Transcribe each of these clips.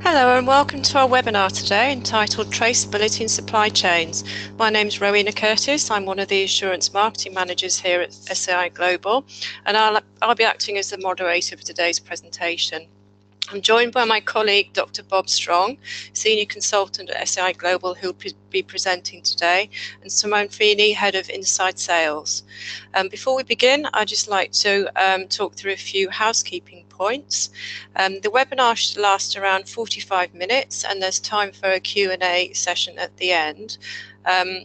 Hello and welcome to our webinar today entitled Traceability in Supply Chains. My name is Rowena Curtis. I'm one of the Assurance Marketing Managers here at SAI Global, and I'll be acting as the moderator for today's presentation. I'm joined by my colleague, Dr. Bob Strong, Senior Consultant at SAI Global, who will be presenting today, and Simone Feeney, Head of Inside Sales. Before we begin, I'd just like to talk through a few housekeeping points. The webinar should last around 45 minutes, and there's time for a Q&A session at the end.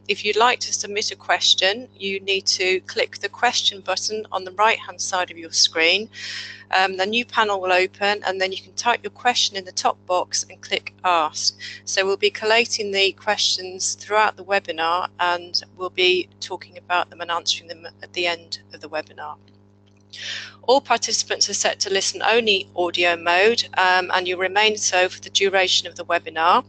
If you'd like to submit a question, you need to click the question button on the right-hand side of your screen. The new panel will open, and then you can type your question in the top box and click Ask. So we'll be collating the questions throughout the webinar, and we'll be talking about them and answering them at the end of the webinar. All participants are set to listen-only audio mode, and you'll remain so for the duration of the webinar.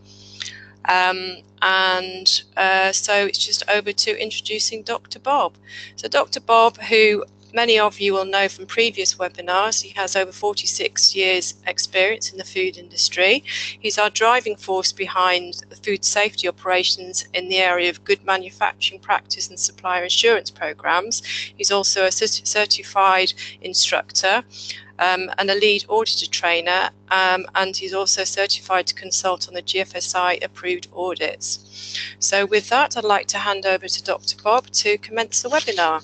So it's just over to introducing Dr. Bob. So Dr. Bob, who many of you will know from previous webinars, he has over 46 years experience in the food industry. He's our driving force behind the food safety operations in the area of good manufacturing practice and supplier assurance programs. He's also a certified instructor and a lead auditor trainer, and he's also certified to consult on the GFSI approved audits. So with that, I'd like to hand over to Dr. Bob to commence the webinar.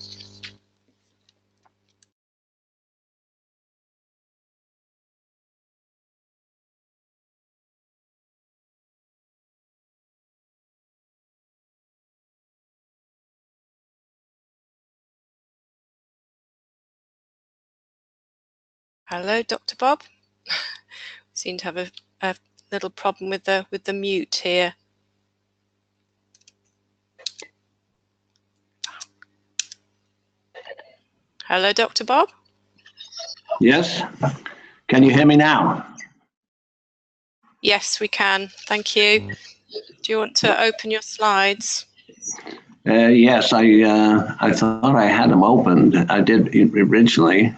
Hello, Dr. Bob. Seem to have a little problem with the mute here. Hello, Dr. Bob. Yes. Can you hear me now? Yes, we can. Thank you. Do you want to open your slides? Yes, I thought I had them opened. I did originally.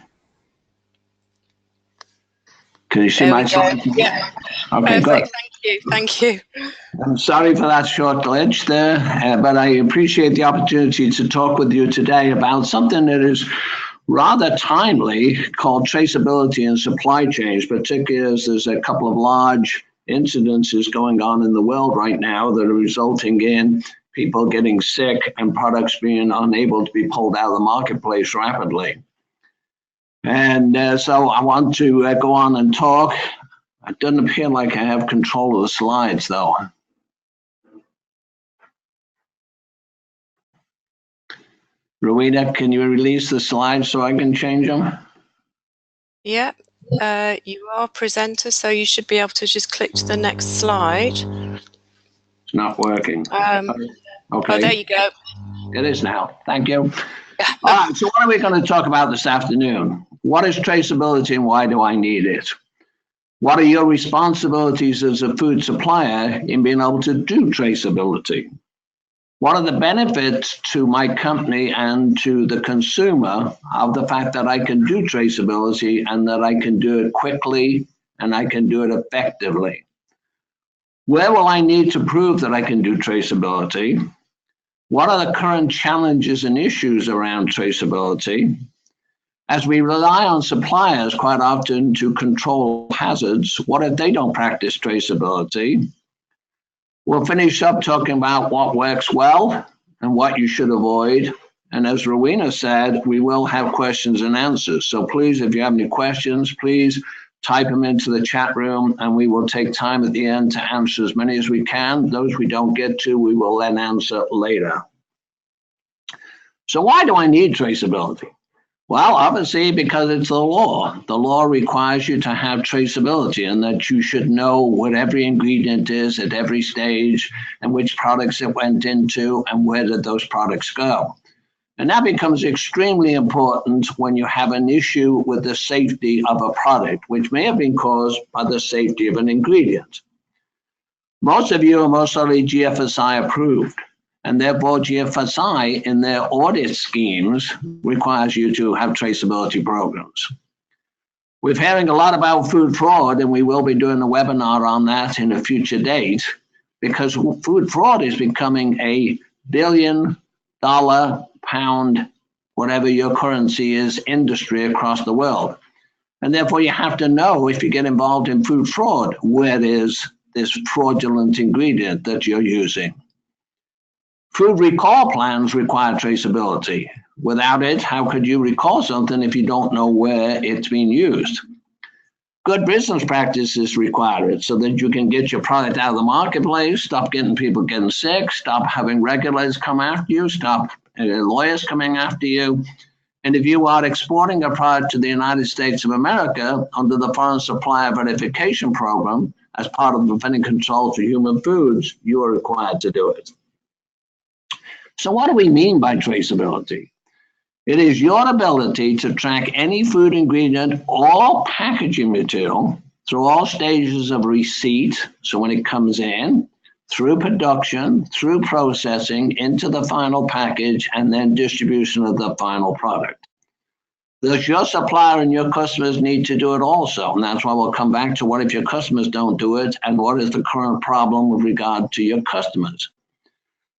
Can you see my slides? Yeah. Okay, perfect. good. Thank you. I'm sorry for that short glitch there, but I appreciate the opportunity to talk with you today about something that is rather timely, called traceability in supply chains, particularly as there's a couple of large incidences going on in the world right now that are resulting in people getting sick and products being unable to be pulled out of the marketplace rapidly. And so I want to go on and talk. It doesn't appear like I have control of the slides, though. Rowena, can you release the slides so I can change them? Yeah, you are presenter, so you should be able to just click to the next slide. It's not working. Okay. Oh, there you go. It is now. Thank you. All right, so what are we going to talk about this afternoon? What is traceability and why do I need it? What are your responsibilities as a food supplier in being able to do traceability? What are the benefits to my company and to the consumer of the fact that I can do traceability and that I can do it quickly and I can do it effectively? Where will I need to prove that I can do traceability? What are the current challenges and issues around traceability? As we rely on suppliers quite often to control hazards, what if they don't practice traceability? We'll finish up talking about what works well and what you should avoid. And as Rowena said, we will have questions and answers. So please, if you have any questions, please type them into the chat room and we will take time at the end to answer as many as we can. Those we don't get to, we will then answer later. So why do I need traceability? Well, obviously, because it's the law. The law requires you to have traceability and that you should know what every ingredient is at every stage and which products it went into and where did those products go. And that becomes extremely important when you have an issue with the safety of a product, which may have been caused by the safety of an ingredient. Most of you are most likely GFSI approved. And therefore, GFSI in their audit schemes requires you to have traceability programs. We're hearing a lot about food fraud, and we will be doing a webinar on that in a future date, because food fraud is becoming a billion-dollar, pound, whatever your currency is, industry across the world. And therefore, you have to know, if you get involved in food fraud, where is this fraudulent ingredient that you're using. Food recall plans require traceability. Without it, how could you recall something if you don't know where it's being used? Good business practices require it so that you can get your product out of the marketplace, stop getting people getting sick, stop having regulators come after you, stop lawyers coming after you. And if you are exporting a product to the United States of America under the Foreign Supplier Verification Program as part of the preventing controls for human foods, you are required to do it. So what do we mean by traceability? It is your ability to track any food ingredient or packaging material through all stages of receipt, so when it comes in, through production, through processing, into the final package, and then distribution of the final product. Does your supplier and your customers need to do it also? And that's why we'll come back to what if your customers don't do it, and what is the current problem with regard to your customers.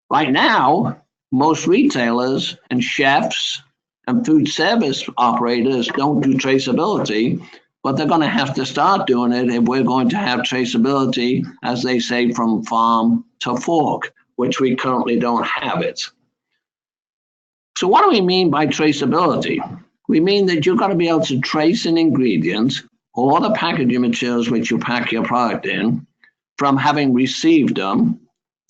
Right now, most retailers and chefs and food service operators don't do traceability, but they're going to have to start doing it if we're going to have traceability, as they say, from farm to fork, which we currently don't have it. So what do we mean by traceability? We mean that you've got to be able to trace an ingredient or the packaging materials which you pack your product in from having received them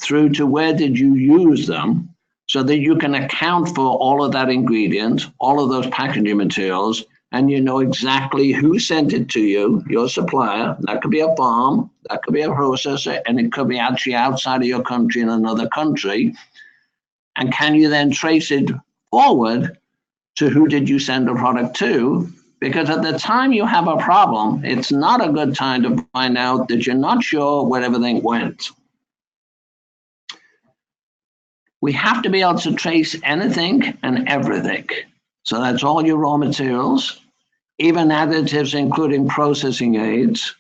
through to where did you use them, so that you can account for all of that ingredient, all of those packaging materials, and you know exactly who sent it to you, your supplier. That could be a farm, that could be a processor, and it could be actually outside of your country in another country. And can you then trace it forward to who did you send the product to? Because at the time you have a problem, it's not a good time to find out that you're not sure where everything went. We have to be able to trace anything and everything. So that's all your raw materials, even additives, including processing aids.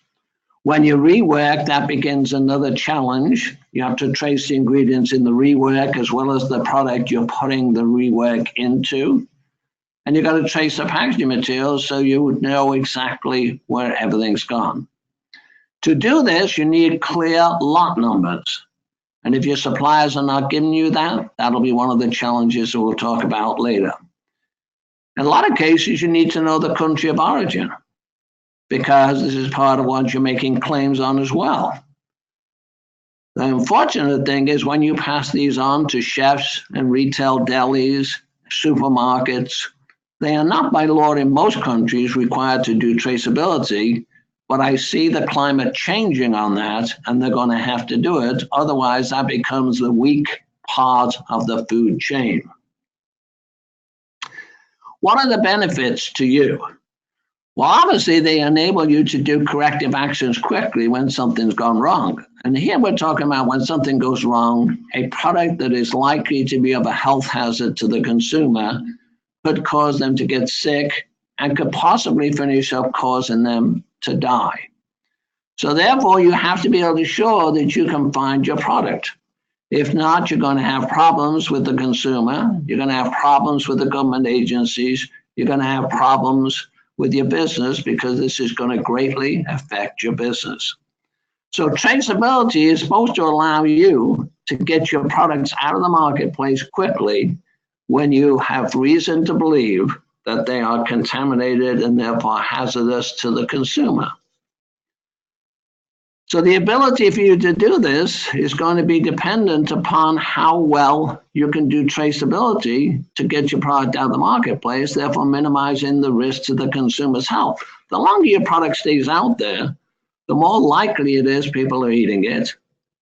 When you rework, that begins another challenge. You have to trace the ingredients in the rework as well as the product you're putting the rework into. And you've got to trace the packaging materials so you would know exactly where everything's gone. To do this, you need clear lot numbers. And if your suppliers are not giving you that, that'll be one of the challenges that we'll talk about later. In a lot of cases, you need to know the country of origin, because this is part of what you're making claims on as well. The unfortunate thing is when you pass these on to chefs and retail delis, supermarkets, they are not by law in most countries required to do traceability, but I see the climate changing on that, and they're going to have to do it. Otherwise, that becomes the weak part of the food chain. What are the benefits to you? Well, obviously, they enable you to do corrective actions quickly when something's gone wrong. And here we're talking about when something goes wrong, a product that is likely to be of a health hazard to the consumer could cause them to get sick and could possibly finish up causing them to die. So therefore, you have to be able to show that you can find your product. If not, you're going to have problems with the consumer. You're going to have problems with the government agencies. You're going to have problems with your business, because this is going to greatly affect your business. So traceability is supposed to allow you to get your products out of the marketplace quickly when you have reason to believe that they are contaminated and therefore hazardous to the consumer. So the ability for you to do this is going to be dependent upon how well you can do traceability to get your product out of the marketplace, therefore minimizing the risk to the consumer's health. The longer your product stays out there, the more likely it is people are eating it.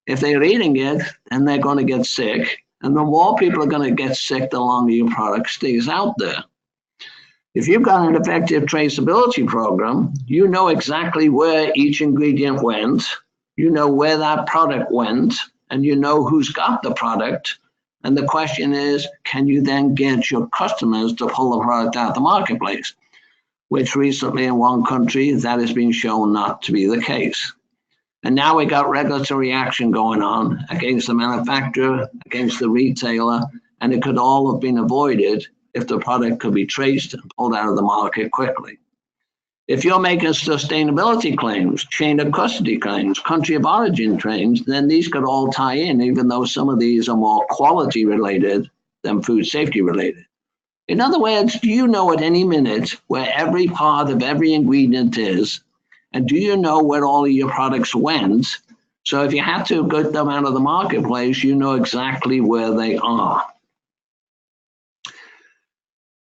If they're eating it, then they're going to get sick. And the more people are going to get sick, the longer your product stays out there. If you've got an effective traceability program, you know exactly where each ingredient went, you know where that product went, and you know who's got the product. And the question is, can you then get your customers to pull the product out of the marketplace? which recently in one country that has been shown not to be the case. And now we got regulatory action going on against the manufacturer, against the retailer, and it could all have been avoided if the product could be traced and pulled out of the market quickly. If you're making sustainability claims, chain of custody claims, country of origin claims, then these could all tie in, even though some of these are more quality related than food safety related. In other words, do you know at any minute where every part of every ingredient is? And do you know where all of your products went? So if you had to get them out of the marketplace, you know exactly where they are.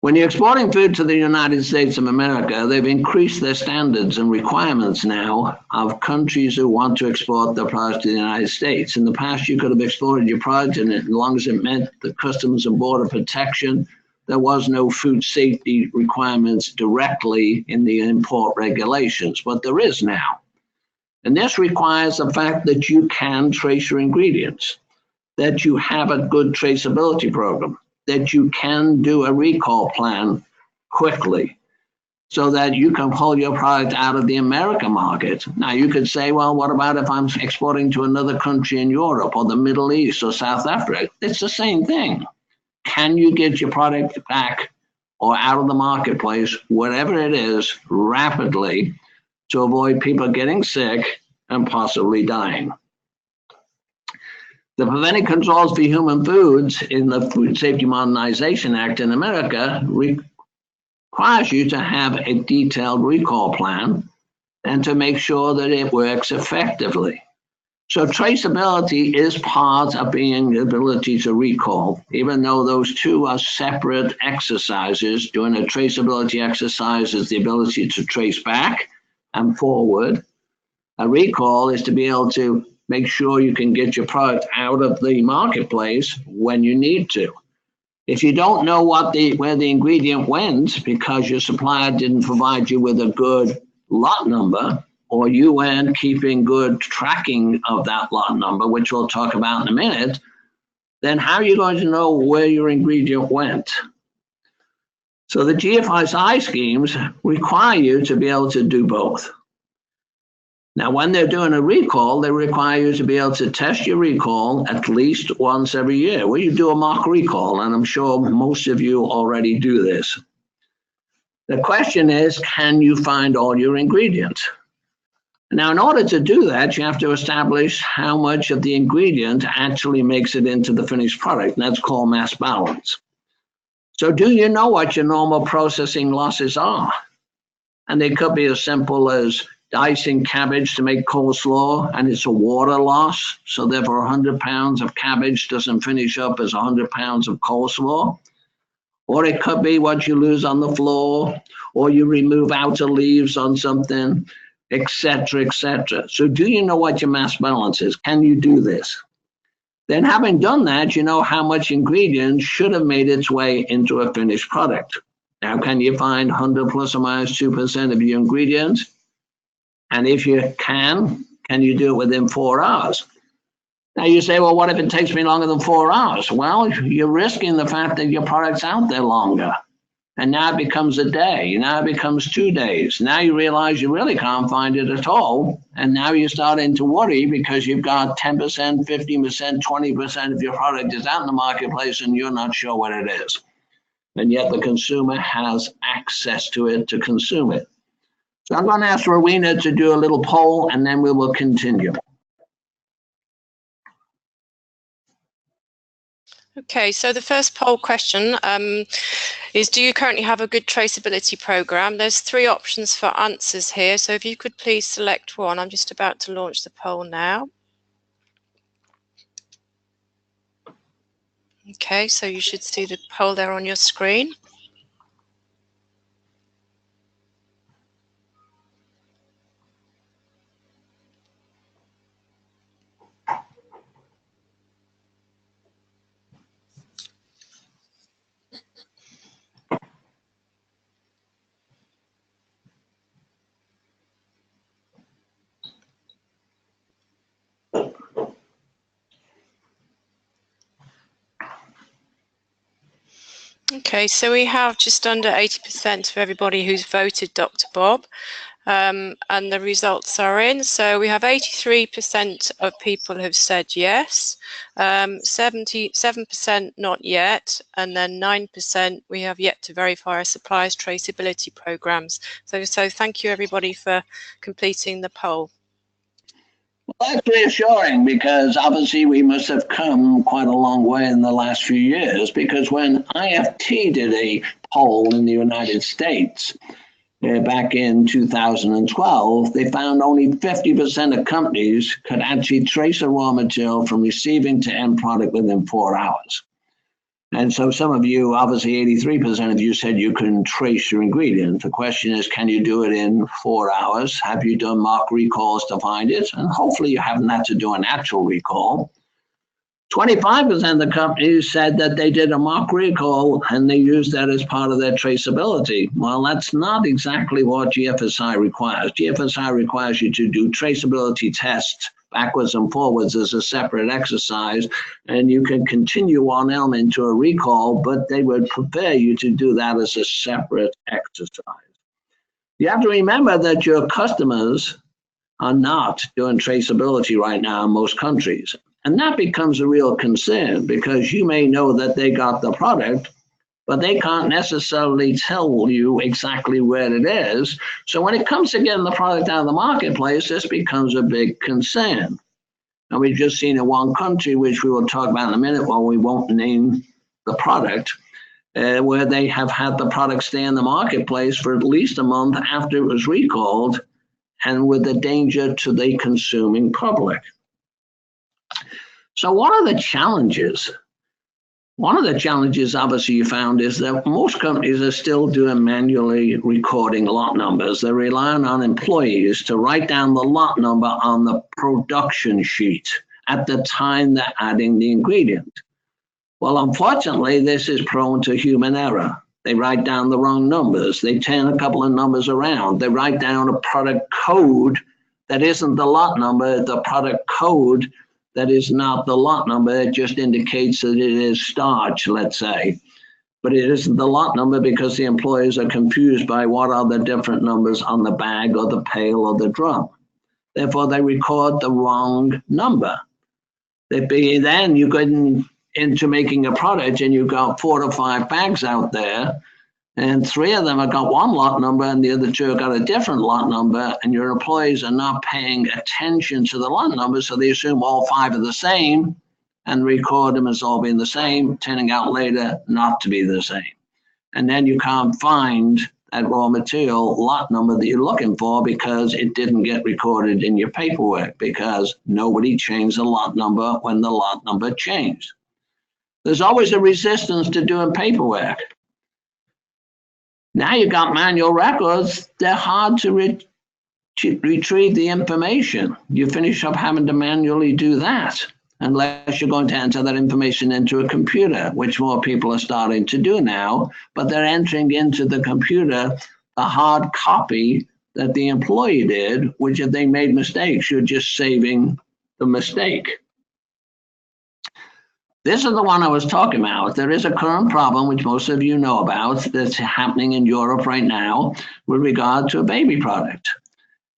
When you're exporting food to the United States of America, they've increased their standards and requirements now of countries who want to export their products to the United States. In the past, you could have exported your product, and as long as it met the Customs and Border Protection, there was no food safety requirements directly in the import regulations, but there is now. And this requires the fact that you can trace your ingredients, that you have a good traceability program, that you can do a recall plan quickly so that you can pull your product out of the American market. Now you could say, well, what about if I'm exporting to another country in Europe or the Middle East or South Africa? It's the same thing. Can you get your product back or out of the marketplace, whatever it is, rapidly to avoid people getting sick and possibly dying? The preventive controls for human foods in the Food Safety Modernization Act in America requires you to have a detailed recall plan and to make sure that it works effectively. So traceability is part of being the ability to recall, even though those two are separate exercises. Doing a traceability exercise is the ability to trace back and forward. A recall is to be able to make sure you can get your product out of the marketplace when you need to. If you don't know where the ingredient went because your supplier didn't provide you with a good lot number, or you weren't keeping good tracking of that lot number, which we'll talk about in a minute, then how are you going to know where your ingredient went? So the GFSI schemes require you to be able to do both. Now, when they're doing a recall, they require you to be able to test your recall at least once every year. Well, you do a mock recall, and I'm sure most of you already do this. The question is, can you find all your ingredients? Now, in order to do that, you have to establish how much of the ingredient actually makes it into the finished product, and that's called mass balance. So do you know what your normal processing losses are? And they could be as simple as dicing cabbage to make coleslaw, and it's a water loss. So therefore 100 pounds of cabbage doesn't finish up as 100 pounds of coleslaw. Or it could be what you lose on the floor, or you remove outer leaves on something, etc., etc. So do you know what your mass balance is? Can you do this? Then having done that, you know how much ingredient should have made its way into a finished product. Now, can you find 100 plus or minus 2% of your ingredients? And if you can you do it within 4 hours? Now you say, well, what if it takes me longer than 4 hours? Well, you're risking the fact that your product's out there longer. And now it becomes a day. Now it becomes 2 days. Now you realize you really can't find it at all. And now you're starting to worry because you've got 10%, 15%, 20% of your product is out in the marketplace and you're not sure what it is. And yet the consumer has access to it to consume it. So I'm going to ask Rowena to do a little poll and then we will continue. Okay, so the first poll question is, do you currently have a good traceability program? There's 3 options for answers here, so if you could please select one. I'm just about to launch the poll now. Okay, so you should see the poll there on your screen. Okay, so we have just under 80% of everybody who's voted Dr. Bob, and the results are in. So we have 83% of people who've said yes, 77% not yet, and then 9% we have yet to verify our suppliers' traceability programs. So thank you everybody for completing the poll. Well, that's reassuring because obviously we must have come quite a long way in the last few years, because when IFT did a poll in the United States back in 2012, they found only 50% of companies could actually trace a raw material from receiving to end product within 4 hours. And so some of you, obviously 83% of you, said you can trace your ingredient. The question is, can you do it in 4 hours? Have you done mock recalls to find it? And hopefully you haven't had to do an actual recall. 25% of the companies said that they did a mock recall and they used that as part of their traceability. Well, that's not exactly what GFSI requires. GFSI requires you to do traceability tests backwards and forwards as a separate exercise, and you can continue on into a recall, but they would prepare you to do that as a separate exercise. You have to remember that your customers are not doing traceability right now in most countries. And that becomes a real concern, because you may know that they got the product, but they can't necessarily tell you exactly where it is. So when it comes to getting the product out of the marketplace, this becomes a big concern. And we've just seen in one country, which we will talk about in a minute, while we won't name the product, where they have had the product stay in the marketplace for at least a month after it was recalled, and with the danger to the consuming public. So what are the challenges? One of the challenges, obviously, you found is that most companies are still doing manually recording lot numbers. They're relying on employees to write down the lot number on the production sheet at the time they're adding the ingredient. Well, unfortunately, this is prone to human error. They write down the wrong numbers. They turn a couple of numbers around. They write down a product code that isn't the lot number. The product code that is not the lot number. It just indicates that it is starch, let's say. But it isn't the lot number because the employees are confused by what are the different numbers on the bag or the pail or the drum. Therefore, they record the wrong number. Then you go into making a product and you've got 4 to 5 bags out there, and 3 of them have got one lot number and the other 2 have got a different lot number, and your employees are not paying attention to the lot number, so they assume all 5 are the same and record them as all being the same, turning out later not to be the same. And then you can't find that raw material lot number that you're looking for because it didn't get recorded in your paperwork, because nobody changed the lot number when the lot number changed. There's always a resistance to doing paperwork. Now you've got manual records, they're hard to retrieve the information. You finish up having to manually do that, unless you're going to enter that information into a computer, which more people are starting to do now, but they're entering into the computer the hard copy that the employee did, which if they made mistakes, you're just saving the mistake. This is the one I was talking about. There is a current problem, which most of you know about, that's happening in Europe right now with regard to a baby product.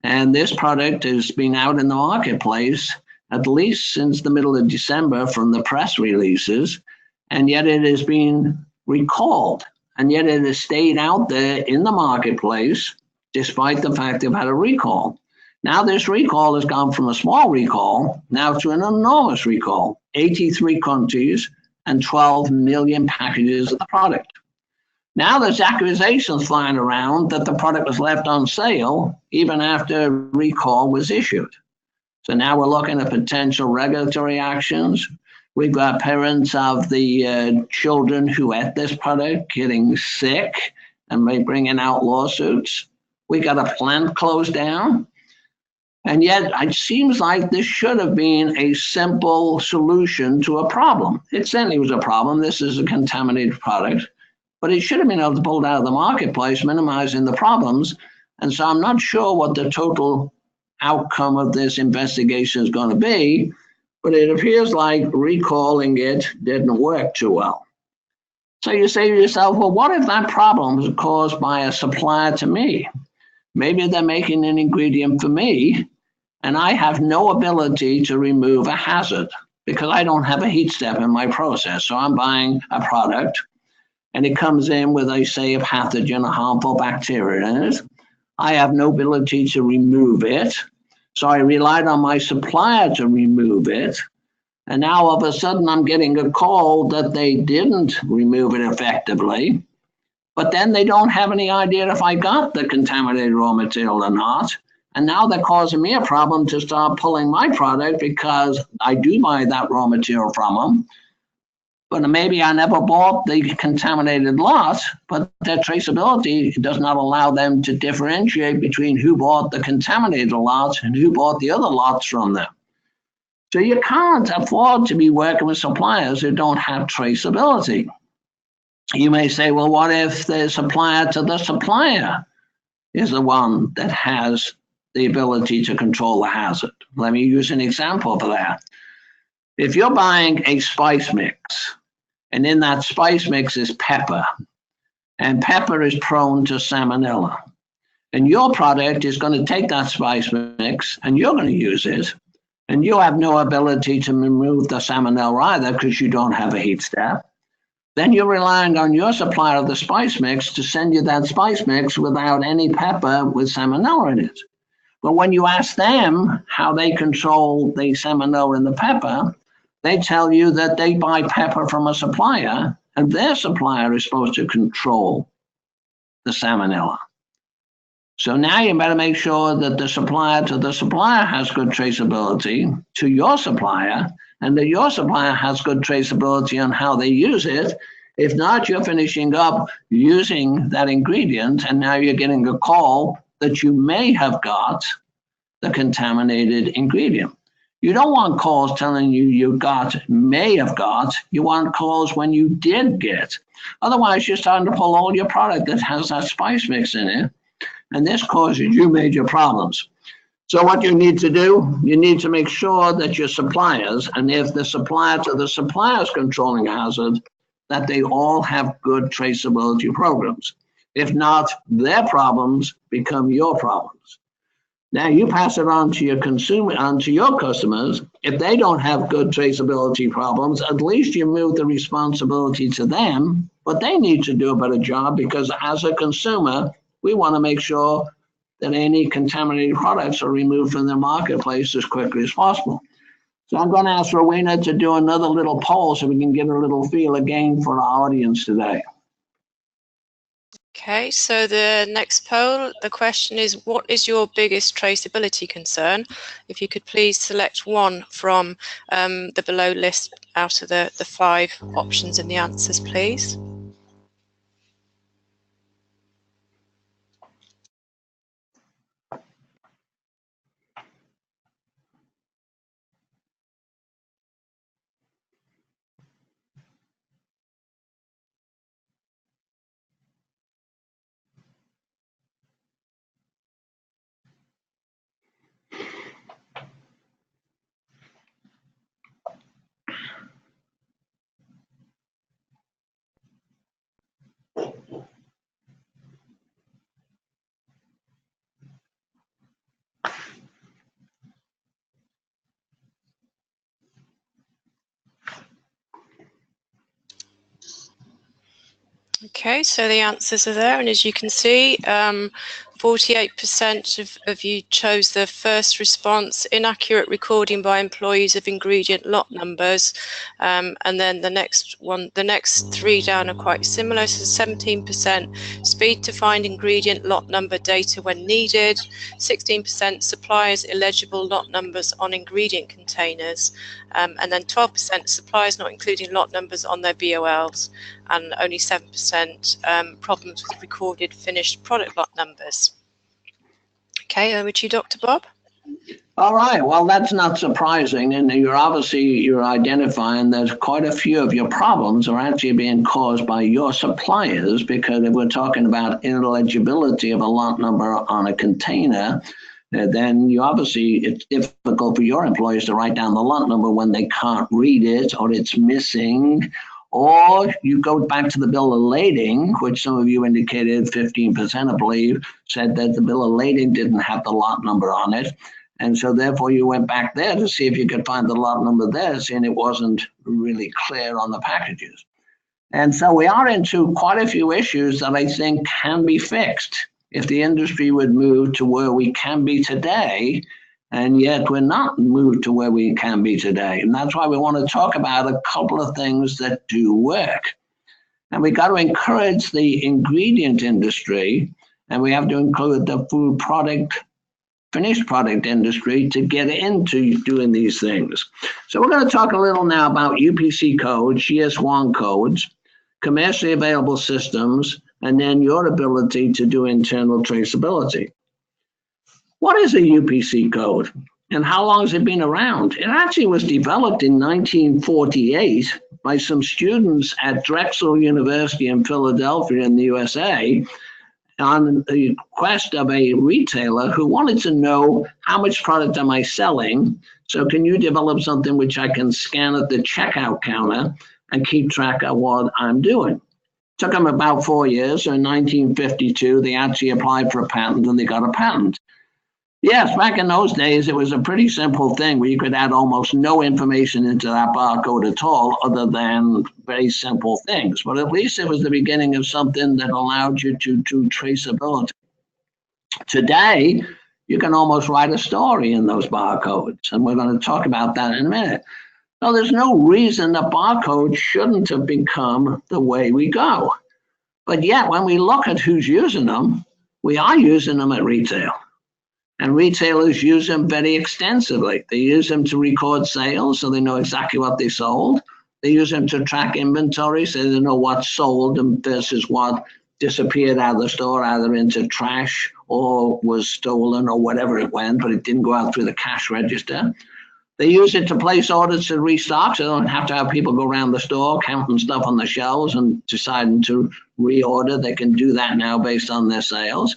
And this product has been out in the marketplace at least since the middle of December from the press releases, and yet it has been recalled. And yet it has stayed out there in the marketplace, despite the fact they've had a recall. Now this recall has gone from a small recall now to an enormous recall, 83 countries and 12 million packages of the product. Now there's accusations flying around that the product was left on sale even after a recall was issued. So now we're looking at potential regulatory actions. We've got parents of the children who ate this product getting sick and may bringing out lawsuits. We got a plant closed down. And yet it seems like this should have been a simple solution to a problem. It certainly was a problem. This is a contaminated product, but it should have been able to pull it out of the marketplace, minimizing the problems. And so I'm not sure what the total outcome of this investigation is going to be, but it appears like recalling it didn't work too well. So you say to yourself, well, what if that problem was caused by a supplier to me? Maybe they're making an ingredient for me, and I have no ability to remove a hazard because I don't have a heat step in my process. So I'm buying a product, and it comes in with, say, a pathogen, a harmful bacteria in it. I have no ability to remove it. So I relied on my supplier to remove it. And now all of a sudden I'm getting a call that they didn't remove it effectively, but then they don't have any idea if I got the contaminated raw material or not. And now they're causing me a problem to start pulling my product because I do buy that raw material from them. But maybe I never bought the contaminated lot, but their traceability does not allow them to differentiate between who bought the contaminated lot and who bought the other lots from them. So you can't afford to be working with suppliers who don't have traceability. You may say, well, what if the supplier to the supplier is the one that has the ability to control the hazard? Let me use an example for that. If you're buying a spice mix, and in that spice mix is pepper, and pepper is prone to salmonella, and your product is going to take that spice mix and you're going to use it, and you have no ability to remove the salmonella either because you don't have a heat step, then you're relying on your supplier of the spice mix to send you that spice mix without any pepper with salmonella in it. But when you ask them how they control the salmonella in the pepper, they tell you that they buy pepper from a supplier, and their supplier is supposed to control the salmonella. So now you better make sure that the supplier to the supplier has good traceability to your supplier, and that your supplier has good traceability on how they use it. If not, you're finishing up using that ingredient, and now you're getting a call that you may have got the contaminated ingredient. You don't want calls telling you you may have got. You want calls when you did get. Otherwise, you're starting to pull all your product that has that spice mix in it, and this causes you major problems. So what you need to do, you need to make sure that your suppliers, and if the supplier to the supplier is controlling a hazard, that they all have good traceability programs. If not, their problems become your problems. Now you pass it on to your customers. If they don't have good traceability problems, at least you move the responsibility to them, but they need to do a better job because as a consumer, we want to make sure that any contaminated products are removed from the marketplace as quickly as possible. So I'm going to ask Rowena to do another little poll so we can get a little feel again for our audience today. Okay, so the next poll, the question is, what is your biggest traceability concern? If you could please select one from the below list out of the 5 options in the answers, please. Okay, so the answers are there, and as you can see, 48% of you chose the first response, inaccurate recording by employees of ingredient lot numbers, and then the next 3 down are quite similar. So 17% speed to find ingredient lot number data when needed, 16% suppliers illegible lot numbers on ingredient containers, and then 12% suppliers not including lot numbers on their BOLs, and only 7% problems with recorded finished product lot numbers. Okay, over to you, Dr. Bob. All right, well, that's not surprising, and you're identifying that quite a few of your problems are actually being caused by your suppliers, because if we're talking about illegibility of a lot number on a container, then it's difficult for your employees to write down the lot number when they can't read it, or it's missing, Or you go back to the bill of lading, which some of you indicated 15%, I believe, said that the bill of lading didn't have the lot number on it. And so therefore you went back there to see if you could find the lot number there, seeing it wasn't really clear on the packages. And so we are into quite a few issues that I think can be fixed if the industry would move to where we can be today, and yet we're not moved to where we can be today. And that's why we want to talk about a couple of things that do work. And we got to encourage the ingredient industry, and we have to include the food product, finished product industry to get into doing these things. So we're going to talk a little now about UPC codes, GS1 codes, commercially available systems, and then your ability to do internal traceability. What is a UPC code and how long has it been around? It actually was developed in 1948 by some students at Drexel University in Philadelphia in the USA on the request of a retailer who wanted to know how much product am I selling? So can you develop something which I can scan at the checkout counter and keep track of what I'm doing? Took them about 4 years. So in 1952, they actually applied for a patent and they got a patent. Yes, back in those days, it was a pretty simple thing where you could add almost no information into that barcode at all other than very simple things. But at least it was the beginning of something that allowed you to do traceability. Today, you can almost write a story in those barcodes, and we're going to talk about that in a minute. So there's no reason the barcode shouldn't have become the way we go. But yet, when we look at who's using them, we are using them at retail. And retailers use them very extensively. They use them to record sales, so they know exactly what they sold. They use them to track inventory, so they know what sold versus what disappeared out of the store, either into trash or was stolen or whatever it went, but it didn't go out through the cash register. They use it to place orders to restock, so they don't have to have people go around the store counting stuff on the shelves and deciding to reorder. They can do that now based on their sales.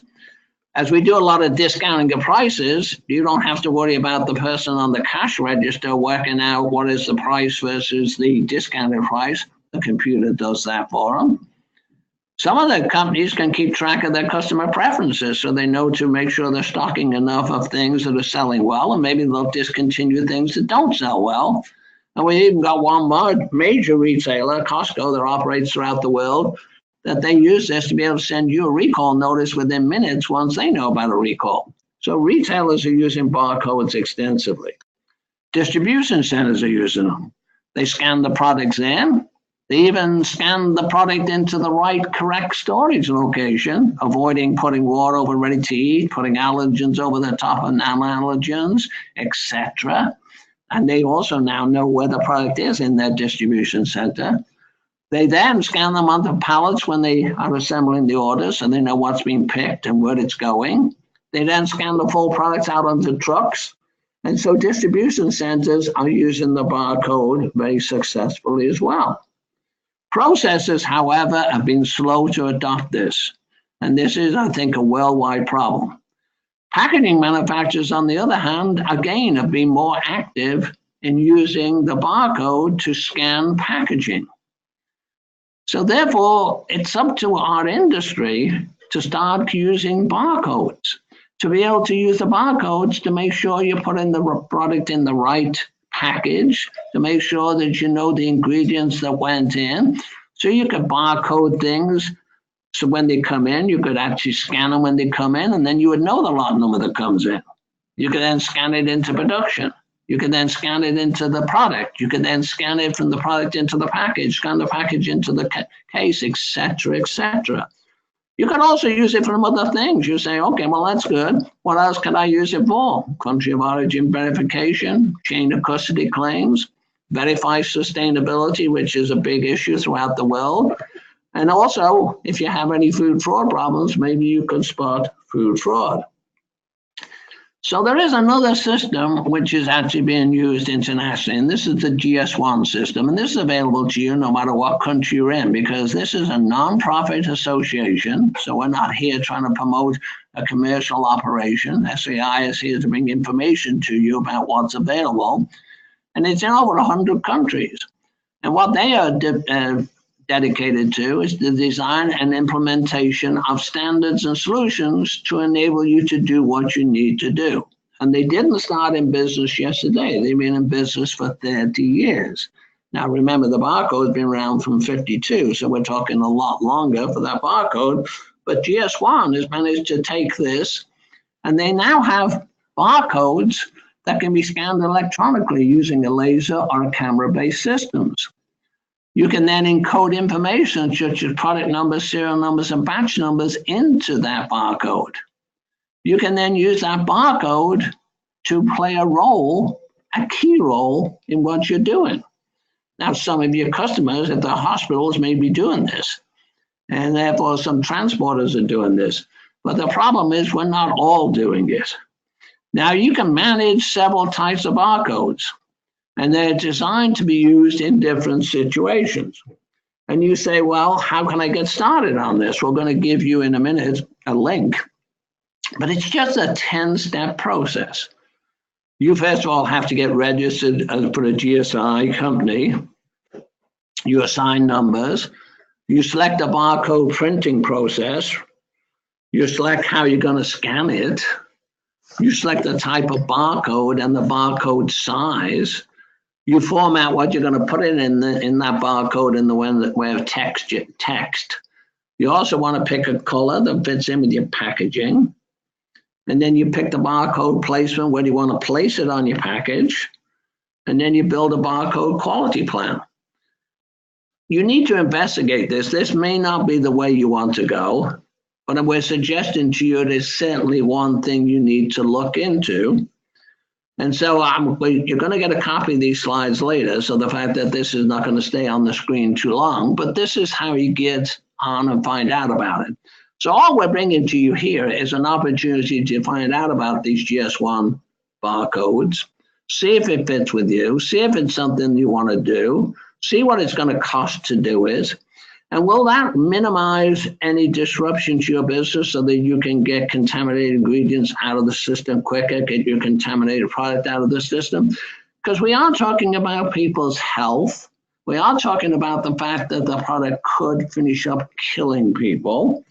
As we do a lot of discounting of prices, you don't have to worry about the person on the cash register working out what is the price versus the discounted price. The computer does that for them. Some of the companies can keep track of their customer preferences, so they know to make sure they're stocking enough of things that are selling well, and maybe they'll discontinue things that don't sell well. And we even got one major retailer, Costco, that operates throughout the world, that they use this to be able to send you a recall notice within minutes once they know about a recall. So retailers are using barcodes extensively. Distribution centers are using them. They scan the products in. They even scan the product into the right, correct storage location, avoiding putting water over ready to eat, putting allergens over the top of non-allergens, etc. And they also now know where the product is in their distribution center. They then scan them onto pallets when they are assembling the orders, and they know what's being picked and where it's going. They then scan the full products out onto trucks. And so distribution centers are using the barcode very successfully as well. Processors, however, have been slow to adopt this. And this is, I think, a worldwide problem. Packaging manufacturers, on the other hand, again, have been more active in using the barcode to scan packaging. So therefore, it's up to our industry to start using barcodes, to be able to use the barcodes to make sure you put in the product in the right package, to make sure that you know the ingredients that went in. So you could barcode things. So when they come in, you could actually scan them when they come in, and then you would know the lot number that comes in. You could then scan it into production. You can then scan it into the product. You can then scan it from the product into the package, scan the package into the case, etc., etc. You can also use it for other things. You say, okay, well, that's good. What else can I use it for? Country of origin verification, chain of custody claims, verify sustainability, which is a big issue throughout the world. And also, if you have any food fraud problems, maybe you could spot food fraud. So there is another system which is actually being used internationally, and this is the GS1 system. And this is available to you no matter what country you're in, because this is a non-profit association. So we're not here trying to promote a commercial operation. SAI is here to bring information to you about what's available. And it's in over 100 countries. And what they are dedicated to is the design and implementation of standards and solutions to enable you to do what you need to do. And they didn't start in business yesterday. They've been in business for 30 years. Now, remember, the barcode's been around from 52, so we're talking a lot longer for that barcode. But GS1 has managed to take this, and they now have barcodes that can be scanned electronically using a laser or a camera-based systems. You can then encode information such as product numbers, serial numbers, and batch numbers into that barcode. You can then use that barcode to play a role, a key role in what you're doing. Now, some of your customers at the hospitals may be doing this, and therefore some transporters are doing this. But the problem is we're not all doing it. Now, you can manage several types of barcodes, and they're designed to be used in different situations. And you say, well, how can I get started on this? We're going to give you in a minute a link, but it's just a 10-step process. You first of all have to get registered for a GSI company. You assign numbers. You select a barcode printing process. You select how you're going to scan it. You select the type of barcode and the barcode size. You format what you're going to put in that barcode in the way of text. You also want to pick a color that fits in with your packaging. And then you pick the barcode placement, where you want to place it on your package. And then you build a barcode quality plan. You need to investigate this. This may not be the way you want to go, but we're suggesting to you it is certainly one thing you need to look into. And so you're going to get a copy of these slides later, so the fact that this is not going to stay on the screen too long, but this is how you get on and find out about it. So all we're bringing to you here is an opportunity to find out about these GS1 barcodes, see if it fits with you, see if it's something you want to do, see what it's going to cost to do it, and will that minimize any disruption to your business so that you can get contaminated ingredients out of the system quicker, get your contaminated product out of the system? Because we are talking about people's health. We are talking about the fact that the product could finish up killing people.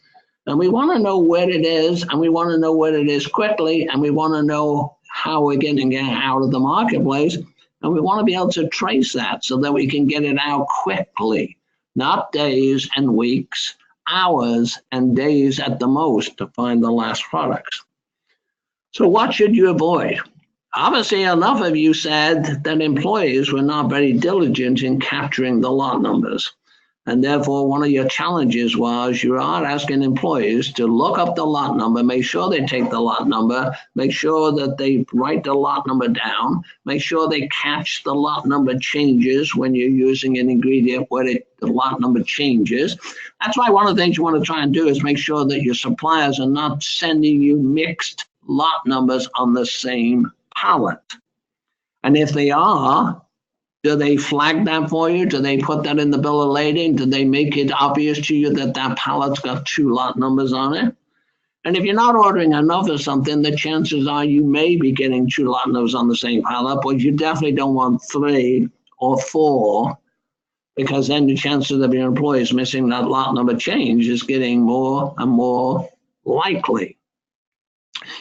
And we want to know where it is, and we want to know where it is quickly, and we want to know how we're getting it out of the marketplace. And we want to be able to trace that so that we can get it out quickly. Not days and weeks, hours and days at the most to find the last products. So what should you avoid? Obviously, enough of you said that employees were not very diligent in capturing the lot numbers. And therefore, one of your challenges was you are asking employees to look up the lot number, make sure they take the lot number, make sure that they write the lot number down, make sure they catch the lot number changes when you're using an ingredient where the lot number changes. That's why one of the things you want to try and do is make sure that your suppliers are not sending you mixed lot numbers on the same pallet. And if they are, do they flag that for you? Do they put that in the bill of lading? Do they make it obvious to you that that pallet's got 2 lot numbers on it? And if you're not ordering enough of something, the chances are you may be getting 2 lot numbers on the same pallet, but you definitely don't want 3 or 4, because then the chances of your employees missing that lot number change is getting more and more likely.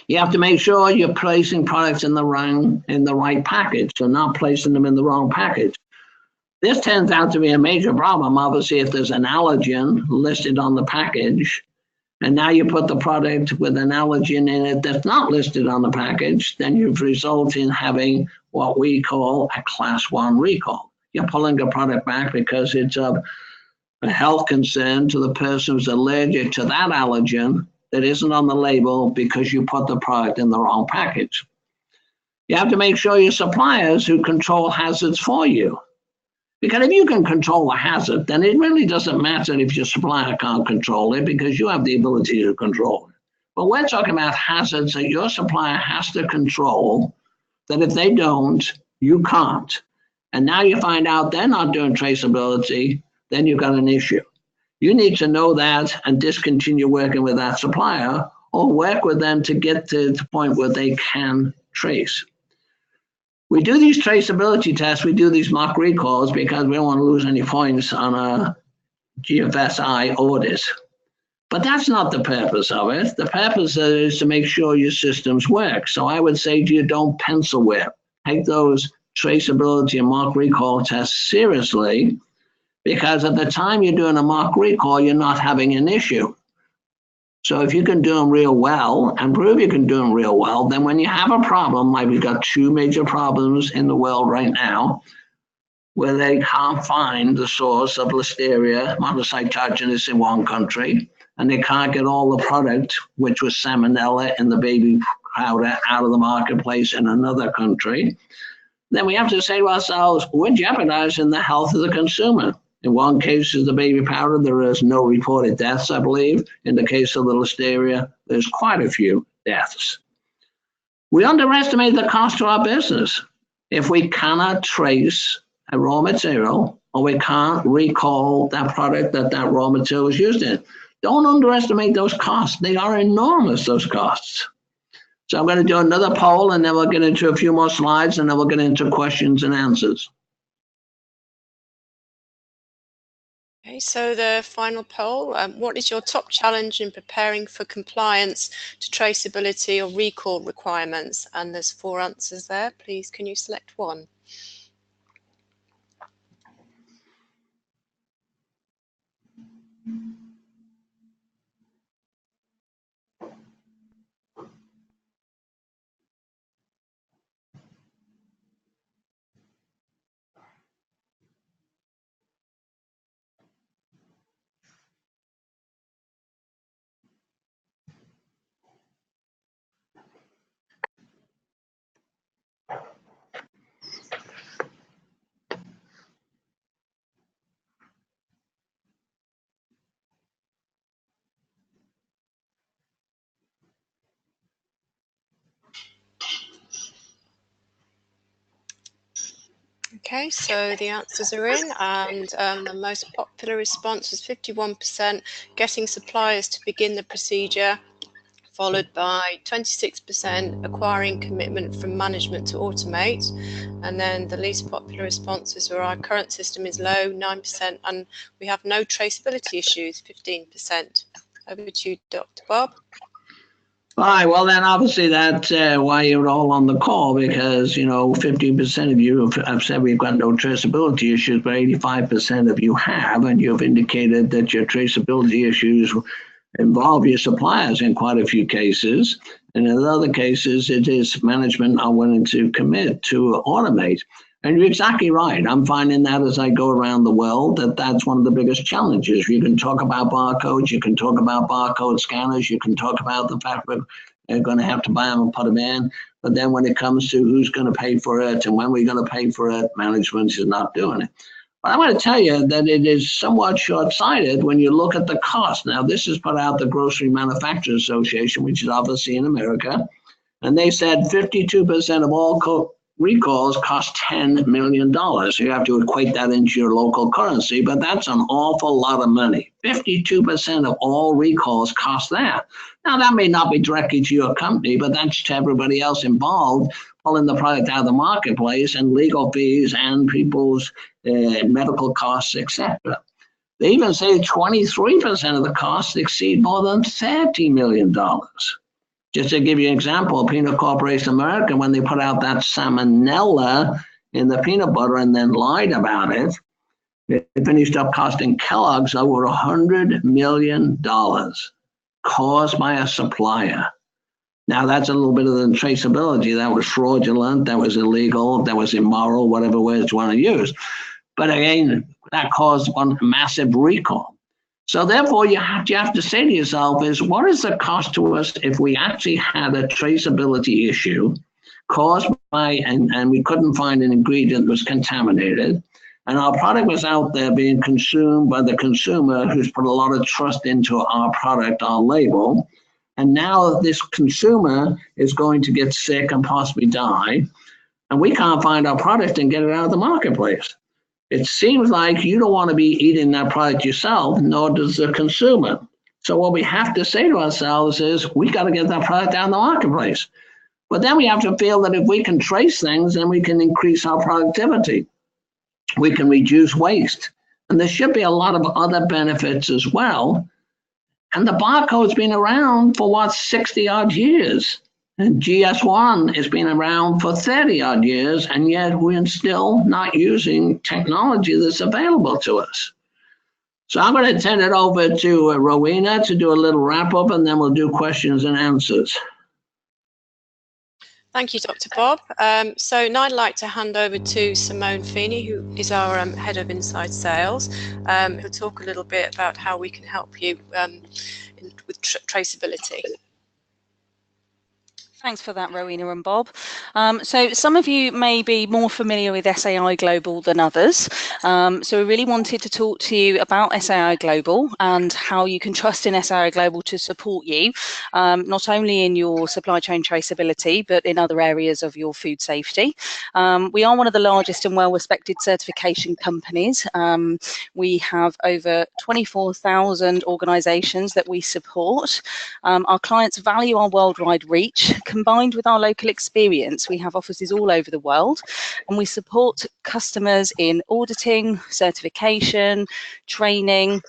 You have to make sure you're placing products in the right package, so not placing them in the wrong package. This turns out to be a major problem. Obviously, if there's an allergen listed on the package, and now you put the product with an allergen in it that's not listed on the package, then you've resulted in having what we call a Class 1 recall. You're pulling a product back because it's of a health concern to the person who's allergic to that allergen that isn't on the label because you put the product in the wrong package. You have to make sure your suppliers who control hazards for you. Because if you can control the hazard, then it really doesn't matter if your supplier can't control it, because you have the ability to control it. But we're talking about hazards that your supplier has to control, that if they don't, you can't. And now you find out they're not doing traceability, then you've got an issue. You need to know that and discontinue working with that supplier, or work with them to get to the point where they can trace. We do these traceability tests, we do these mock recalls because we don't want to lose any points on a GFSI audit. But that's not the purpose of it. The purpose is to make sure your systems work. So I would say to you, don't pencil whip. Take those traceability and mock recall tests seriously, because at the time you're doing a mock recall, you're not having an issue. So if you can do them real well and prove you can do them real well, then when you have a problem, like we've got two major problems in the world right now, where they can't find the source of Listeria monocytogenes in one country, and they can't get all the product, which was salmonella in the baby powder, out of the marketplace in another country, then we have to say to ourselves, we're jeopardizing the health of the consumer. In one case of the baby powder, there is no reported deaths, I believe. In the case of the Listeria, there's quite a few deaths. We underestimate the cost to our business. If we cannot trace a raw material, or we can't recall that product that raw material is used in, don't underestimate those costs. They are enormous, those costs. So I'm going to do another poll, and then we'll get into a few more slides, and then we'll get into questions and answers. Okay, so the final poll, what is your top challenge in preparing for compliance to traceability or recall requirements? And there's 4 answers there. Please, can you select one? Okay, so the answers are in, and the most popular response was 51%, getting suppliers to begin the procedure, followed by 26% acquiring commitment from management to automate. And then the least popular responses were our current system is low, 9%, and we have no traceability issues, 15%. Over to you, Dr. Bob. All right, well then obviously that's why you're all on the call, because 15% of you have said we've got no traceability issues, but 85% of you have, and you've indicated that your traceability issues involve your suppliers in quite a few cases. And in other cases, it is management not willing to commit to automate. And you're exactly right. I'm finding that as I go around the world, that's one of the biggest challenges. You can talk about barcodes, you can talk about barcode scanners, you can talk about the fact that they're going to have to buy them and put them in. But then when it comes to who's going to pay for it and when we're going to pay for it, management is not doing it. But I want to tell you that it is somewhat short-sighted when you look at the cost. Now, this is put out the Grocery Manufacturers Association, which is obviously in America. And they said 52% of all recalls cost $10 million. You have to equate that into your local currency, but that's an awful lot of money. 52% of all recalls cost that. Now, that may not be directly to your company, but that's to everybody else involved, pulling the product out of the marketplace, and legal fees and people's medical costs, etc. They even say 23% of the costs exceed more than $30 million. Just to give you an example, Peanut Corporation America, when they put out that salmonella in the peanut butter and then lied about it, it finished up costing Kellogg's over $100 million caused by a supplier. Now, that's a little bit of the traceability. That was fraudulent, that was illegal, that was immoral, whatever words you want to use. But again, that caused one massive recall. So therefore, you have to say to yourself is, what is the cost to us if we actually had a traceability issue caused by, and we couldn't find an ingredient that was contaminated, and our product was out there being consumed by the consumer who's put a lot of trust into our product, our label, and now this consumer is going to get sick and possibly die, and we can't find our product and get it out of the marketplace. It seems like you don't want to be eating that product yourself, nor does the consumer. So what we have to say to ourselves is, we got to get that product out in the marketplace. But then we have to feel that if we can trace things, then we can increase our productivity. We can reduce waste. And there should be a lot of other benefits as well. And the barcode's been around for what, 60 odd years. And GS1 has been around for 30 odd years, and yet we're still not using technology that's available to us. So I'm going to turn it over to Rowena to do a little wrap up, and then we'll do questions and answers. Thank you, Dr. Bob. So now I'd like to hand over to Simone Feeney, who is our Head of Inside Sales, who'll talk a little bit about how we can help you with traceability. Thanks for that, Rowena and Bob. So some of you may be more familiar with SAI Global than others. So we really wanted to talk to you about SAI Global and how you can trust in SAI Global to support you, not only in your supply chain traceability, but in other areas of your food safety. We are one of the largest and well-respected certification companies. We have over 24,000 organisations that we support. Our clients value our worldwide reach. Combined with our local experience, we have offices all over the world, and we support customers in auditing, certification, training,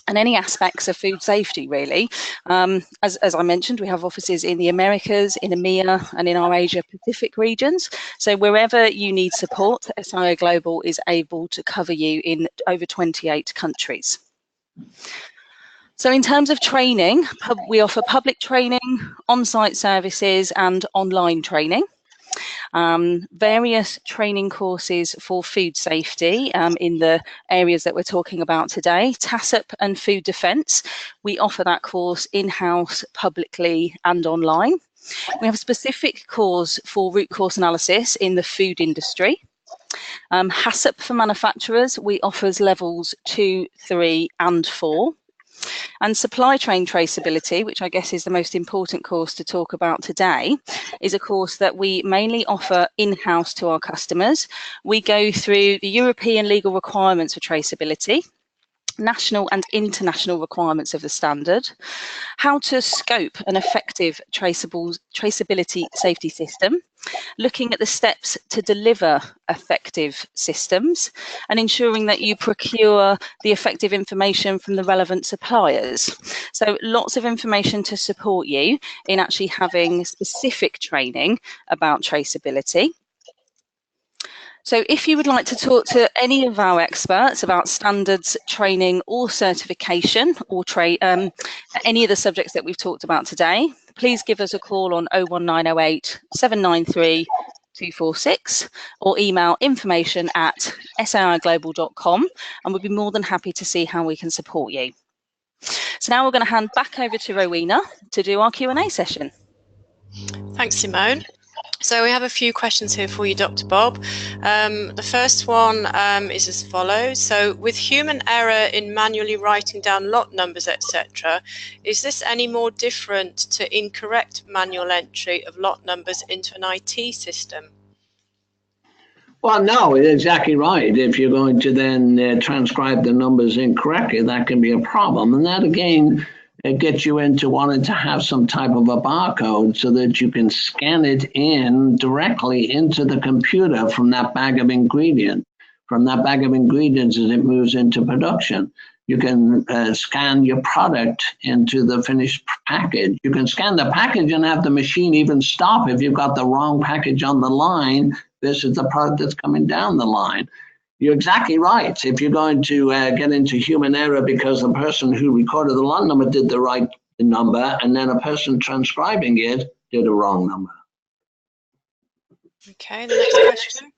and any aspects of food safety, really. As I mentioned, we have offices in the Americas, in EMEA, and in our Asia Pacific regions. So wherever you need support, SIO Global is able to cover you in over 28 countries. So in terms of training, we offer public training, on-site services, and online training. Various training courses for food safety in the areas that we're talking about today, TACCP and food defence. We offer that course in-house, publicly, and online. We have a specific course for root cause analysis in the food industry. HACCP for manufacturers, we offer levels 2, 3, and 4. And supply chain traceability, which I guess is the most important course to talk about today, is a course that we mainly offer in-house to our customers. We go through the European legal requirements for traceability, national and international requirements of the standard, how to scope an effective traceability safety system, looking at the steps to deliver effective systems, and ensuring that you procure the effective information from the relevant suppliers. So lots of information to support you in actually having specific training about traceability. So if you would like to talk to any of our experts about standards, training or certification or any of the subjects that we've talked about today, please give us a call on 01908 793 246 or email information@saiglobal.com, and we'll be more than happy to see how we can support you. So now we're going to hand back over to Rowena to do our Q&A session. Thanks, Simone. So we have a few questions here for you, Dr. Bob. The first one is as follows. So with human error in manually writing down lot numbers, etc., is this any more different to incorrect manual entry of lot numbers into an IT system? Well, no, exactly right. If you're going to then transcribe the numbers incorrectly, that can be a problem. And that, again, it gets you into wanting to have some type of a barcode so that you can scan it in directly into the computer from that bag of ingredients. From that bag of ingredients as it moves into production. You can scan your product into the finished package. You can scan the package and have the machine even stop if you've got the wrong package on the line. This is the product that's coming down the line. You're exactly right. If you're going to get into human error because the person who recorded the lot number did the right number, and then a person transcribing it did a wrong number. Okay, the next question.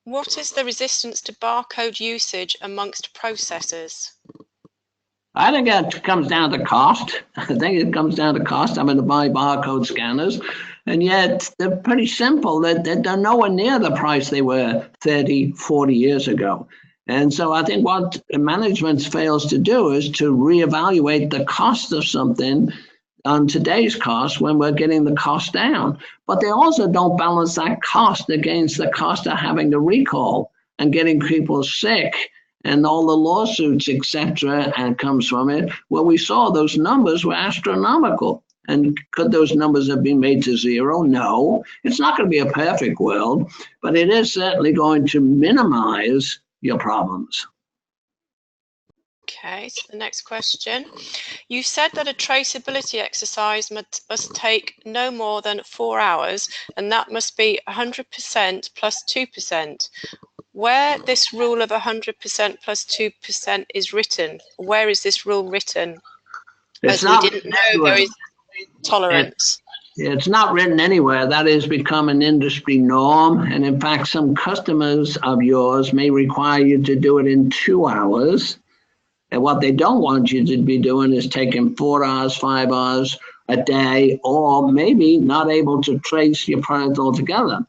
What is the resistance to barcode usage amongst processors? I think it comes down to cost. I think it comes down to cost. I'm going to buy barcode scanners, and yet they're pretty simple. They're nowhere near the price they were 30, 40 years ago. And so I think what management fails to do is to reevaluate the cost of something on today's cost when we're getting the cost down. But they also don't balance that cost against the cost of having to recall and getting people sick and all the lawsuits, etc., and comes from it. Well, we saw those numbers were astronomical. And could those numbers have been made to zero? No. It's not going to be a perfect world, but it is certainly going to minimize your problems. Okay, so the next question. You said that a traceability exercise must take no more than 4 hours, and that must be 100% plus 2%. Where this rule of 100% plus 2% is written, where is this rule written? It's As we didn't know there is tolerance. It's not written anywhere. That has become an industry norm. And in fact, some customers of yours may require you to do it in 2 hours. And what they don't want you to be doing is taking 4 hours, 5 hours a day, or maybe not able to trace your product altogether.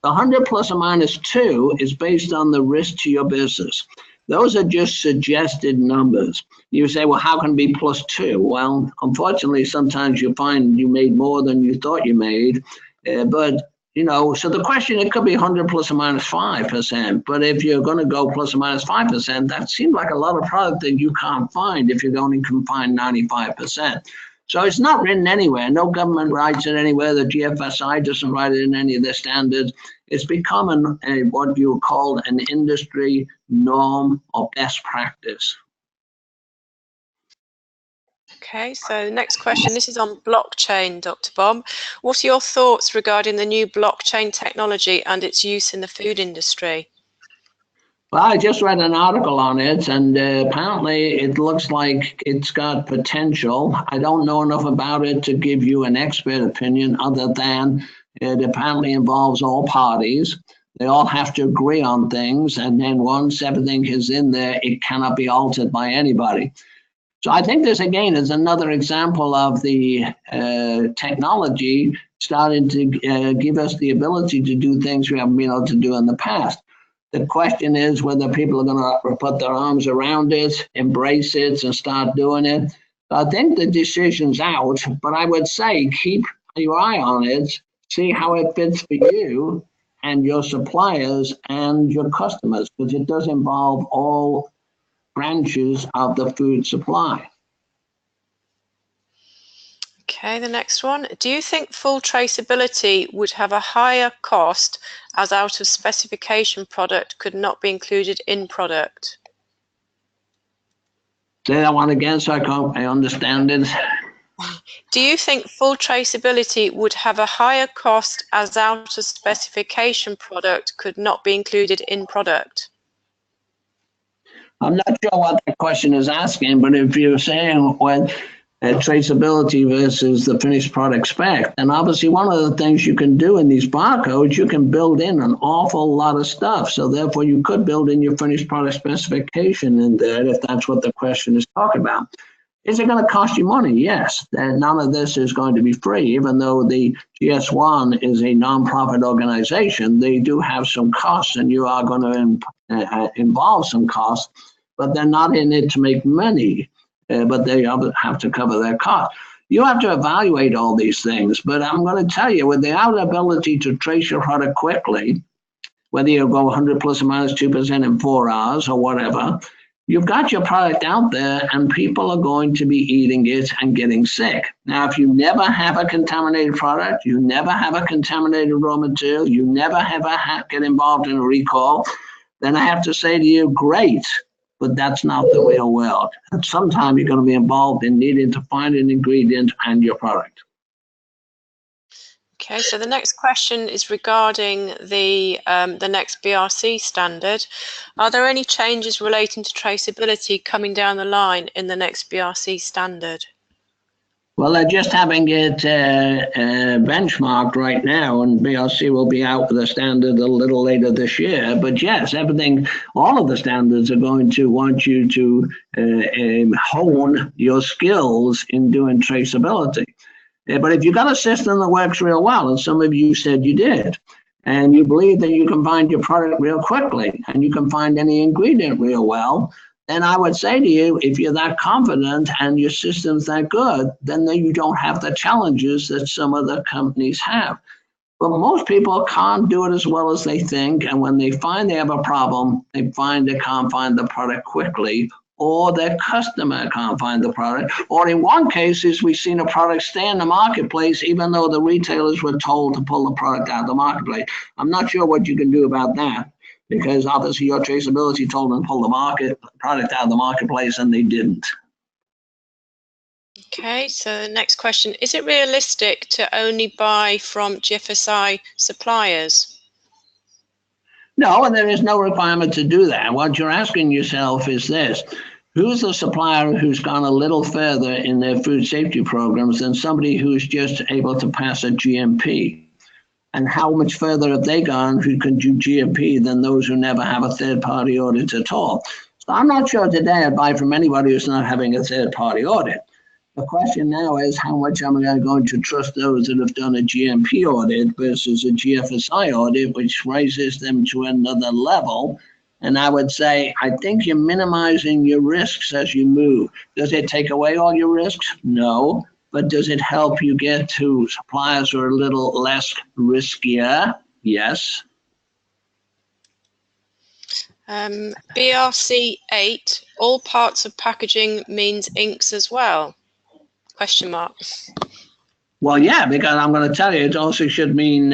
The 100 plus or minus 2 is based on the risk to your business. Those are just suggested numbers. You say, well, how can it be plus 2? Well, unfortunately, sometimes you find you made more than you thought you made. But, you know, so the question, it could be 100 plus or minus 5%. But if you're going to go plus or minus 5%, that seems like a lot of product that you can't find if you only can find 95%. So it's not written anywhere. No government writes it anywhere. The GFSI doesn't write it in any of their standards. It's become what you call an industry norm or best practice. Okay, so the next question, this is on blockchain, Dr. Bob. What are your thoughts regarding the new blockchain technology and its use in the food industry? Well, I just read an article on it, and apparently it looks like it's got potential. I don't know enough about it to give you an expert opinion, other than it apparently involves all parties. They all have to agree on things, and then once everything is in there, it cannot be altered by anybody. So I think this, again, is another example of the technology starting to give us the ability to do things we haven't been able to do in the past. The question is whether people are going to put their arms around it, embrace it, and start doing it. So I think the decision's out, but I would say keep your eye on it, see how it fits for you and your suppliers and your customers, because it does involve all branches of the food supply. Okay, the next one. Do you think full traceability would have a higher cost as out of specification product could not be included in product? Say that one again so I understand it. Do you think full traceability would have a higher cost as out of specification product could not be included in product? I'm not sure what the question is asking, but if you're saying when traceability versus the finished product spec, and obviously one of the things you can do in these barcodes, you can build in an awful lot of stuff. So therefore you could build in your finished product specification in there if that's what the question is talking about. Is it going to cost you money? Yes. None of this is going to be free, even though the GS1 is a nonprofit organization. They do have some costs, and you are going to involve some costs, but they're not in it to make money. But they have to cover their costs. You have to evaluate all these things, but I'm going to tell you, without ability to trace your product quickly, whether you go 100 plus or minus 2% in 4 hours or whatever, you've got your product out there and people are going to be eating it and getting sick. Now, if you never have a contaminated product, you never have a contaminated raw material, you never ever get involved in a recall, then I have to say to you, great. But that's not the real world. And sometimes you're going to be involved in needing to find an ingredient and your product. Okay, so the next question is regarding the next BRC standard. Are there any changes relating to traceability coming down the line in the next BRC standard? Well, they're just having it benchmarked right now, and BRC will be out with a standard a little later this year. But yes, all of the standards are going to want you to hone your skills in doing traceability. But if you've got a system that works real well, and some of you said you did, and you believe that you can find your product real quickly, and you can find any ingredient real well, then I would say to you, if you're that confident and your system's that good, then you don't have the challenges that some other companies have. But most people can't do it as well as they think, and when they find they have a problem, they find they can't find the product quickly, or their customer can't find the product. Or in one case, we've seen a product stay in the marketplace even though the retailers were told to pull the product out of the marketplace. I'm not sure what you can do about that, because obviously your traceability told them to pull the product out of the marketplace and they didn't. Okay, so the next question, is it realistic to only buy from GFSI suppliers? No, and there is no requirement to do that. What you're asking yourself is this: who's the supplier who's gone a little further in their food safety programs than somebody who's just able to pass a GMP? And how much further have they gone who can do GMP than those who never have a third-party audit at all? So I'm not sure today I'd buy from anybody who's not having a third-party audit. The question now is, how much am I going to trust those that have done a GMP audit versus a GFSI audit, which raises them to another level? And I would say, I think you're minimizing your risks as you move. Does it take away all your risks? No. But does it help you get to suppliers who are a little less riskier? Yes. BRC 8, all parts of packaging means inks as well? Question mark. Well, yeah, because I'm going to tell you, it also should mean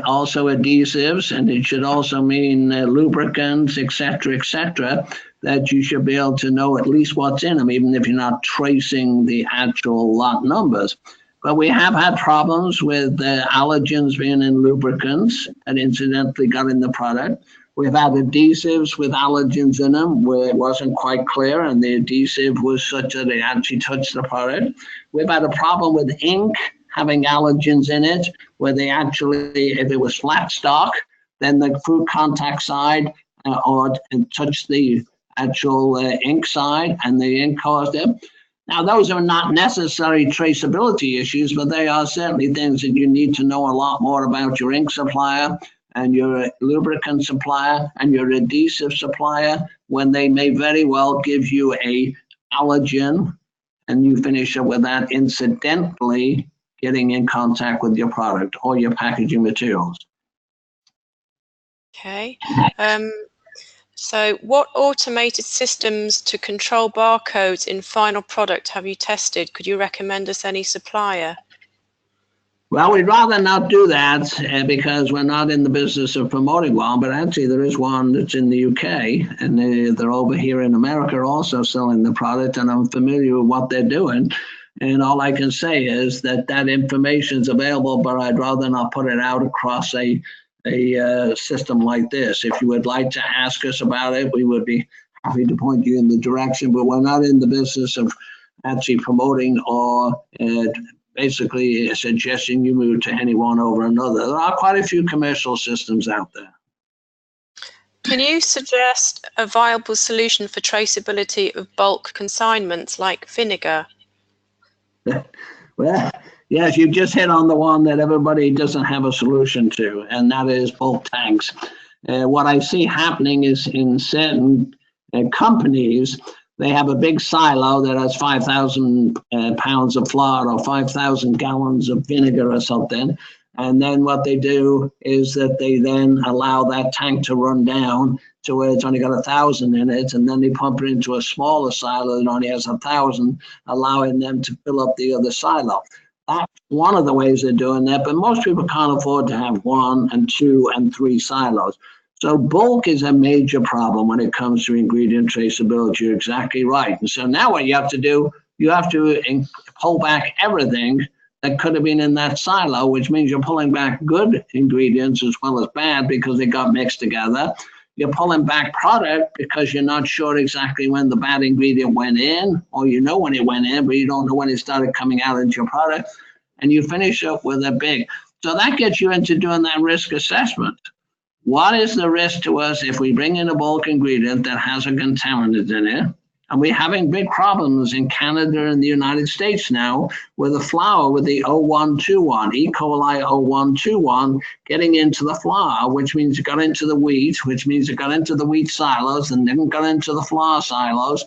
also adhesives, and it should also mean lubricants, et cetera, that you should be able to know at least what's in them, even if you're not tracing the actual lot numbers. But we have had problems with allergens being in lubricants and incidentally got in the product. We've had adhesives with allergens in them where it wasn't quite clear and the adhesive was such that it actually touched the product. We've had a problem with ink having allergens in it where they actually, if it was flat stock, then the food contact side touched the actual ink side and the ink caused it. Now, those are not necessary traceability issues, but they are certainly things that you need to know a lot more about your ink supplier and your lubricant supplier and your adhesive supplier, when they may very well give you a allergen and you finish up with that incidentally getting in contact with your product or your packaging materials. Okay. So what automated systems to control barcodes in final product have you tested? Could you recommend us any supplier? Well, we'd rather not do that because we're not in the business of promoting one, but actually there is one that's in the UK and they're over here in America also selling the product, and I'm familiar with what they're doing. And all I can say is that that information is available, but I'd rather not put it out across a system like this. If you would like to ask us about it, we would be happy to point you in the direction, but we're not in the business of actually promoting or basically suggesting you move to any one over another. There are quite a few commercial systems out there. Can you suggest a viable solution for traceability of bulk consignments like vinegar? Well, yes, you just hit on the one that everybody doesn't have a solution to, and that is bulk tanks. What I see happening is in certain companies, they have a big silo that has 5,000 pounds of flour or 5,000 gallons of vinegar or something. And then what they do is that they then allow that tank to run down to where it's only got 1,000 in it. And then they pump it into a smaller silo that only has 1,000, allowing them to fill up the other silo. That's one of the ways they're doing that. But most people can't afford to have 1 and 2 and 3 silos. So bulk is a major problem when it comes to ingredient traceability. You're exactly right. And so now what you have to do, you have to pull back everything that could have been in that silo, which means you're pulling back good ingredients as well as bad because they got mixed together. You're pulling back product because you're not sure exactly when the bad ingredient went in, or you know when it went in, but you don't know when it started coming out into your product. And you finish up with a big. So that gets you into doing that risk assessment. What is the risk to us if we bring in a bulk ingredient that has a contaminant in it? And we're having big problems in Canada and the United States now with the flour, with the 0121, E. coli 0121 getting into the flour, which means it got into the wheat, which means it got into the wheat silos and then got into the flour silos.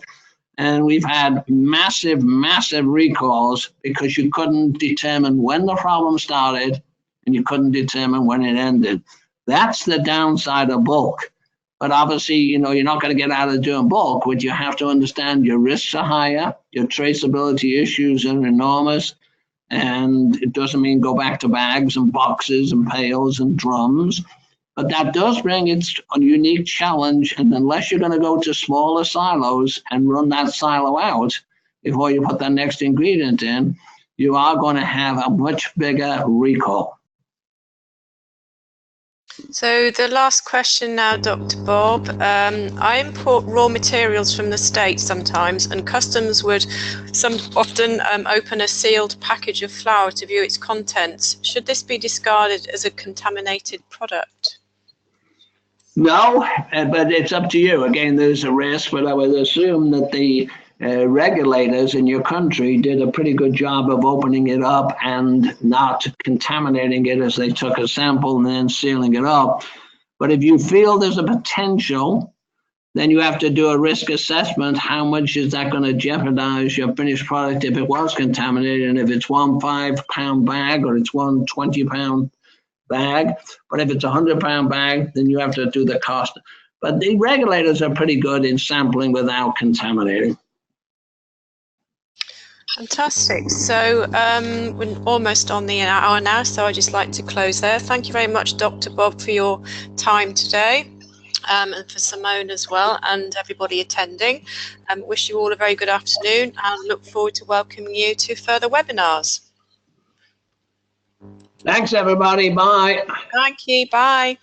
And we've had massive, massive recalls because you couldn't determine when the problem started and you couldn't determine when it ended. That's the downside of bulk. But obviously, you're not going to get out of doing bulk, but you have to understand your risks are higher, your traceability issues are enormous, and it doesn't mean go back to bags and boxes and pails and drums. But that does bring its unique challenge, and unless you're going to go to smaller silos and run that silo out before you put that next ingredient in, you are going to have a much bigger recall. So the last question now, Dr. Bob. I import raw materials from the States sometimes, and customs would often open a sealed package of flour to view its contents. Should this be discarded as a contaminated product? No, but it's up to you. Again, there's a risk, but I would assume that the regulators in your country did a pretty good job of opening it up and not contaminating it as they took a sample and then sealing it up. But if you feel there's a potential, then you have to do a risk assessment. How much is that going to jeopardize your finished product if it was contaminated? And if it's 1 5-pound bag or it's 1 20-pound bag, but if it's a 100-pound bag, then you have to do the cost. But the regulators are pretty good in sampling without contaminating. Fantastic. So we're almost on the hour now, so I'd just like to close there. Thank you very much, Dr. Bob, for your time today, and for Simone as well, and everybody attending. Wish you all a very good afternoon, and look forward to welcoming you to further webinars. Thanks, everybody. Bye. Thank you. Bye.